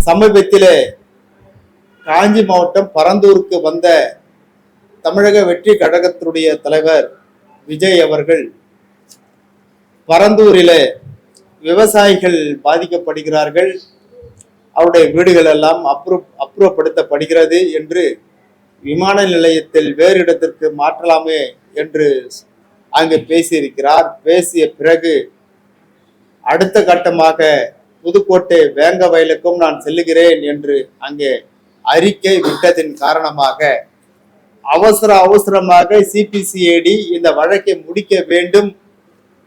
சமீபத்திலே காஞ்சி மாவட்டம் பரந்தூருக்கு வந்த தமிழக வெற்றி கழகத்தினுடைய தலைவர் விஜய் அவர்கள் பரந்தூரிலே விவசாயிகள் பாதிக்கப்படுகிறார்கள், அவருடைய வீடுகள் எல்லாம் அப்புறப்படுத்தப்படுகிறது என்று விமான நிலையத்தில் வேறு இடத்திற்கு மாற்றலாமே என்று அங்கு பேசியிருக்கிறார். பேசிய பிறகு அடுத்த கட்டமாக புதுக்கோட்டை வேங்க வயலுக்கும் நான் செல்லுகிறேன் என்று அங்கே அறிக்கை விட்டதின் காரணமாக அவசரமாக சிபிசிஐடி இந்த வழக்கை முடிக்க வேண்டும்.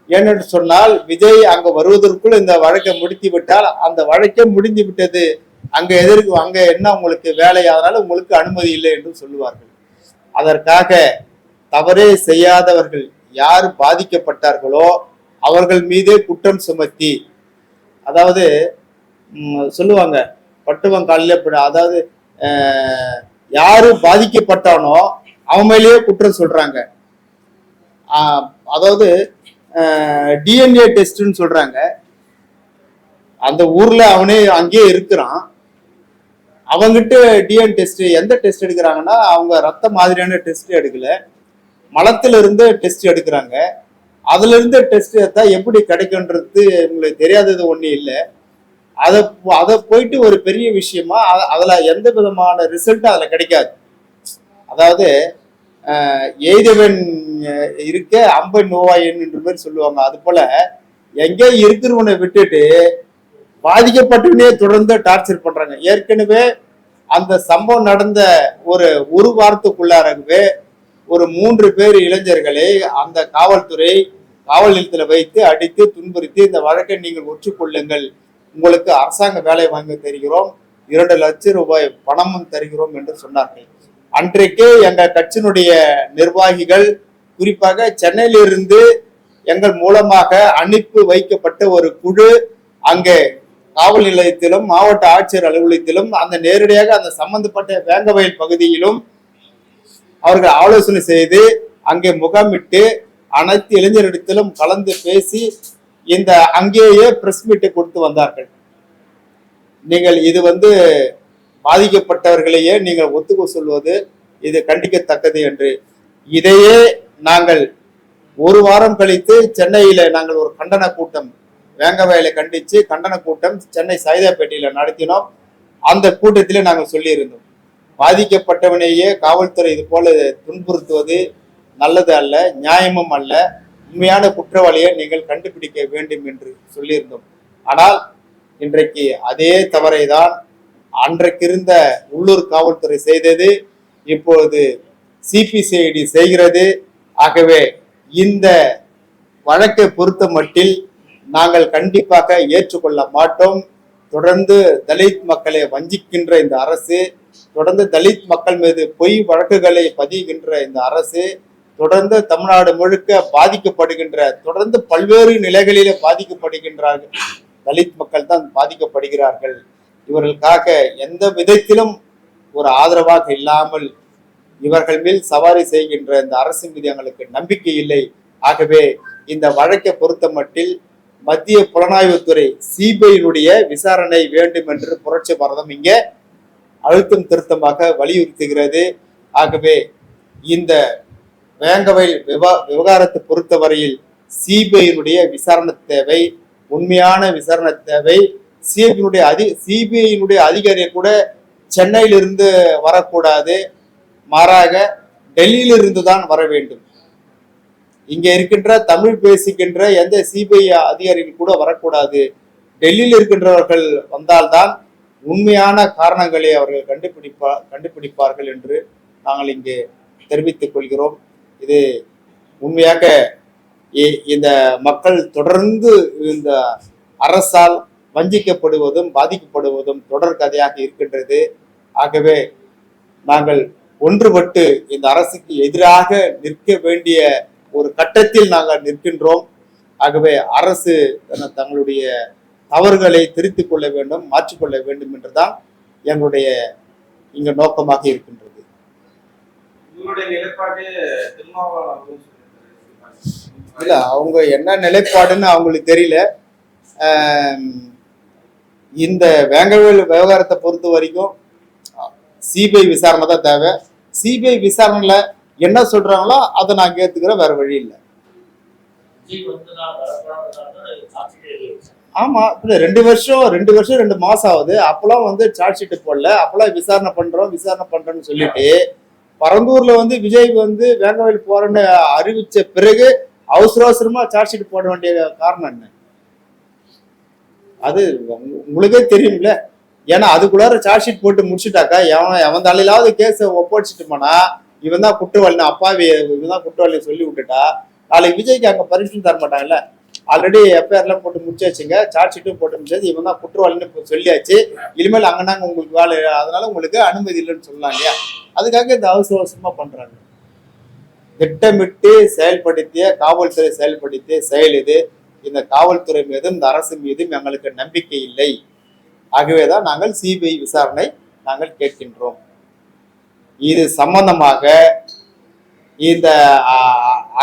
ஏனென்று சொன்னால் விஜய் அங்கு வருவதற்குள் இந்த வழக்கை முடித்து விட்டால் அந்த வழக்கே முடிந்து விட்டது, அங்க என்ன உங்களுக்கு வேலை, அதனால உங்களுக்கு அனுமதி இல்லை என்று சொல்லுவார்கள். அதற்காக தவறே செய்யாதவர்கள் யார் பாதிக்கப்பட்டார்களோ அவர்கள் மீதே குற்றம் சுமத்தி, அதாவது சொல்லுவாங்க பட்டுவங்காலிலே, அதாவது யாரு பாதிக்கப்பட்டானோ அவன் மேலேயே குற்றம் சொல்றாங்க. அதாவது டிஎன்ஏ டெஸ்ட்னு சொல்றாங்க. அந்த ஊர்ல அவனே அங்கேயே இருக்கிறான், அவங்கிட்ட டிஎன்ஏ டெஸ்ட் எந்த டெஸ்ட் எடுக்கிறாங்கன்னா அவங்க ரத்த மாதிரியான டெஸ்ட் எடுக்கல, மலத்துல இருந்து டெஸ்ட் எடுக்கிறாங்க. அதுல இருந்து டெஸ்ட் எடுத்தா எப்படி கிடைக்கும்ன்றது உங்களுக்கு தெரியாதது ஒண்ணு இல்லை. அதை போயிட்டு ஒரு பெரிய விஷயமா அதுல எந்த விதமான ரிசல்ட்டும் அதுல கிடைக்காது. அதாவது எய்தவன் இருக்க அம்பன் நோவாயின் என்ற மாதிரி சொல்லுவாங்க. அது போல எங்கே இருக்கிறவனை விட்டுட்டு பாதிக்கப்பட்டவனே தொடர்ந்து டார்ச்சர் பண்றாங்க. ஏற்கனவே அந்த சம்பவம் நடந்த ஒரு வாரத்துக்குள்ளாரவே ஒரு 3 பேர் இளைஞர்களை அந்த காவல்துறை காவல் நிலையத்துல வைத்து அடித்து துன்புறுத்தி இந்த வழக்கை நீங்கள் ஒற்றுக்கொள்ளுங்கள், உங்களுக்கு அரசாங்க வேலை வாங்க தருகிறோம், 2 லட்சம் ரூபாய் பணமும் தருகிறோம் என்று சொன்னார்கள். அன்றைக்கே எங்க கட்சியினுடைய நிர்வாகிகள் குறிப்பாக சென்னையிலிருந்து எங்கள் மூலமாக அனுப்பி வைக்கப்பட்ட ஒரு குழு அங்கே காவல் நிலையத்திலும் மாவட்ட ஆட்சியர் அலுவலகத்திலும் அந்த நேரடியாக அந்த சம்பந்தப்பட்ட வேங்கவயல் பகுதியிலும் அவர்கள் ஆலோசனை செய்து அங்கே முகாமிட்டு அனைத்து இளைஞரிடத்திலும் கலந்து பேசி இந்த அங்கேயே பிரஸ் மீட்டை கொடுத்து வந்தார்கள். நீங்கள் இது பாதிக்கப்பட்டவர்களையே நீங்கள் ஒத்துக்க சொல்வது இது கண்டிக்கத்தக்கது என்று. இதையே நாங்கள் ஒரு வாரம் கழித்து சென்னையில நாங்கள் ஒரு கண்டன கூட்டம், வேங்கவயலை கண்டிச்சு கண்டன கூட்டம் சென்னை சைதாப்பேட்டையில நடத்தினோம். அந்த கூட்டத்திலே நாங்கள் சொல்லியிருந்தோம், பாதிக்கப்பட்டவனையே காவல்துறை இது போல துன்புறுத்துவது நல்லது அல்ல, நியாயமும் அல்ல, உண்மையான குற்றவாளியை நீங்கள் கண்டுபிடிக்க வேண்டும் என்று சொல்லியிருந்தோம். ஆனால் இன்றைக்கு அதே தவறை தான் அன்றைக்கு இருந்த உள்ளூர் காவல்துறை செய்தது, இப்பொழுது சிபிசிஐடி செய்கிறது. ஆகவே இந்த வழக்கை பொறுத்த மட்டில் நாங்கள் கண்டிப்பாக ஏற்றுக்கொள்ள மாட்டோம். தொடர்ந்து தலித் மக்களை வஞ்சிக்கின்ற இந்த அரசு, தொடர்ந்து தலித் மக்கள் மீது பொய் வழக்குகளை பதிகின்ற இந்த அரசு, தொடர்ந்து தமிழ்நாடு முழுக்க பாதிக்கப்படுகின்ற, தொடர்ந்து பல்வேறு நிலைகளிலே பாதிக்கப்படுகின்றார்கள் தலித் மக்கள் தான் பாதிக்கப்படுகிறார்கள். இவர்களுக்காக எந்த விதத்திலும் ஒரு ஆதரவாக இல்லாமல் இவர்கள் மேல் சவாரி செய்கின்ற இந்த அரசு மீது எங்களுக்கு நம்பிக்கை இல்லை. ஆகவே இந்த வழக்கை பொறுத்த மட்டில் மத்திய புலனாய்வுத்துறை சிபிஐனுடைய விசாரணை வேண்டும் என்று புரட்சி பாரதம் இங்கே அழுத்தம் திருத்தமாக வலியுறுத்துகிறது. ஆகவே இந்த வேங்கவயல் விவகாரத்தை பொறுத்தவரையில் சிபிஐனுடைய விசாரணை தேவை, உண்மையான விசாரணை தேவை. சிபிஐனுடைய அதிகாரியை கூட சென்னையிலிருந்து வரக்கூடாது, மாறாக டெல்லியிலிருந்து தான் வர வேண்டும். இங்க இருக்கின்ற தமிழ் பேசுகின்ற எந்த சிபிஐ அதிகாரிகள் கூட வரக்கூடாது. டெல்லியில் இருக்கின்றவர்கள் வந்தால்தான் உண்மையான காரணங்களை அவர்கள் கண்டுபிடிப்பார்கள் என்று நாங்கள் இங்கே தெரிவித்துக் கொள்கிறோம். இது உண்மையாக இந்த மக்கள் தொடர்ந்து இந்த அரசால் வஞ்சிக்கப்படுவதும் பாதிக்கப்படுவதும் தொடர் கதையாக இருக்கின்றது. ஆகவே நாங்கள் ஒன்றுபட்டு இந்த அரசுக்கு எதிராக நிற்க வேண்டிய ஒரு கட்டத்தில் நாங்கள் நிற்கின்றோம். ஆகவே அரசு தங்களுடைய தவறுகளை திருத்திக் கொள்ள வேண்டும், மாற்றிக்கொள்ள வேண்டும் என்றுதான் எங்களுடைய இங்க நோக்கமாக இருக்கின்றது. இல்ல, அவங்க என்ன நிலைப்பாடுன்னு அவங்களுக்கு தெரியல. இந்த வேங்கவேல் விவகாரத்தை பொறுத்த வரைக்கும் சிபிஐ விசாரணை தான் தேவை. சிபிஐ விசாரணையில என்ன சொல்றாங்களோ அதை நான் ஏத்துக்கிறேன், வேற வழி இல்லை. ஆமா, இப்ப 2 வருஷம் 2 மாசம் ஆகுது. அப்பெல்லாம் சார்ஜ் ஷீட் போடல, அப்பெல்லாம் விசாரணை பண்றோம்னு சொல்லிட்டு பரந்தூர்ல விஜய் வேங்கவேல் போறேன்னு அறிவிச்ச பிறகு அவசரமா சார்ஜ் ஷீட் போட வேண்டிய காரணம் என்ன? அது உங்களுக்கே தெரியும்ல. ஏன்னா அதுக்குள்ளார சார்ஜ் ஷீட் போட்டு முடிச்சுட்டாக்கா எவன் தலையிலாவது கேஸை ஒப்படைச்சிட்டுமானா இவன் தான் குற்றவாளி, அப்பாவி இவன் தான் குற்றவாளி சொல்லி விட்டுட்டா நாளைக்கு விஜய்க்கு அங்க பர்மிஷன் தர மாட்டாங்கல்ல. ஆல்ரெடி எஃப்ஐஆர்லாம் போட்டு முடிச்சாச்சுங்க, சார்ஜ் ஷீட்டும் போட்டு முடிச்சாச்சு, இவன் தான் குற்றவாளின்னு சொல்லியாச்சு. இனிமேல் அங்கனாங்க உங்களுக்கு வேலை, அதனால உங்களுக்கு அனுமதி இல்லைன்னு சொல்லலாம் இல்லையா? அதுக்காக இந்த அவசரமா பண்றாங்க. திட்டமிட்டு செயல்படுத்திய காவல்துறை செயல்படுத்திய செயல் இது. இந்த காவல்துறை மீதும் இந்த அரசு மீதும் எங்களுக்கு நம்பிக்கை இல்லை. ஆகவேதான் நாங்கள் சிபிஐ விசாரணை நாங்கள் கேட்கின்றோம். இது சம்பந்தமாக இந்த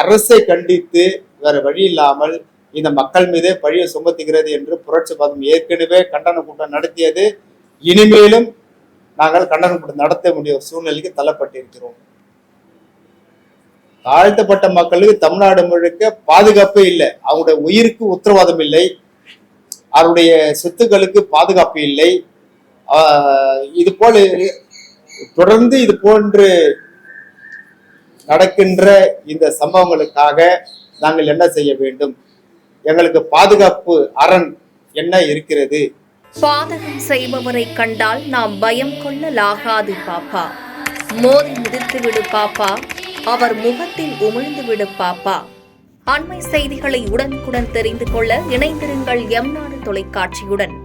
அரசை கண்டித்து வேற வழி இல்லாமல் இந்த மக்கள் மீதே பழியை சுமத்துகிறது என்று புரட்சி பாதம் ஏற்கனவே கண்டன கூட்டம் நடத்தியது. இனிமேலும் நாங்கள் கண்டன கூட்டம் நடத்த முடிய சூழ்நிலைக்கு தள்ளப்பட்டிருக்கிறோம். தாழ்த்தப்பட்ட மக்களுக்கு தமிழ்நாடு முழுக்க பாதுகாப்பே இல்லை, அவங்களுடைய உயிருக்கு உத்தரவாதம் இல்லை, அவருடைய சொத்துக்களுக்கு பாதுகாப்பு இல்லை. இது போல தொடர்ந்து இது போன்று நடக்கின்ற இந்த சம்பவங்களுக்காக நாங்கள் என்ன செய்ய வேண்டும்? எங்களுக்கு பாதுகாப்பு அரண் என்ன இருக்கிறது? பாதகம் செய்பவரை கண்டால் நாம் பயம் கொள்ளலாகாது பாப்பா. மோதி மிதித்து விடு பாப்பா, அவர் முகத்தில் உமிழ்ந்து விடு பாப்பா. அண்மை செய்திகளை உடனுக்குடன் தெரிந்து கொள்ள இணைந்திருங்கள் எம் நாடு தொலைக்காட்சியுடன்.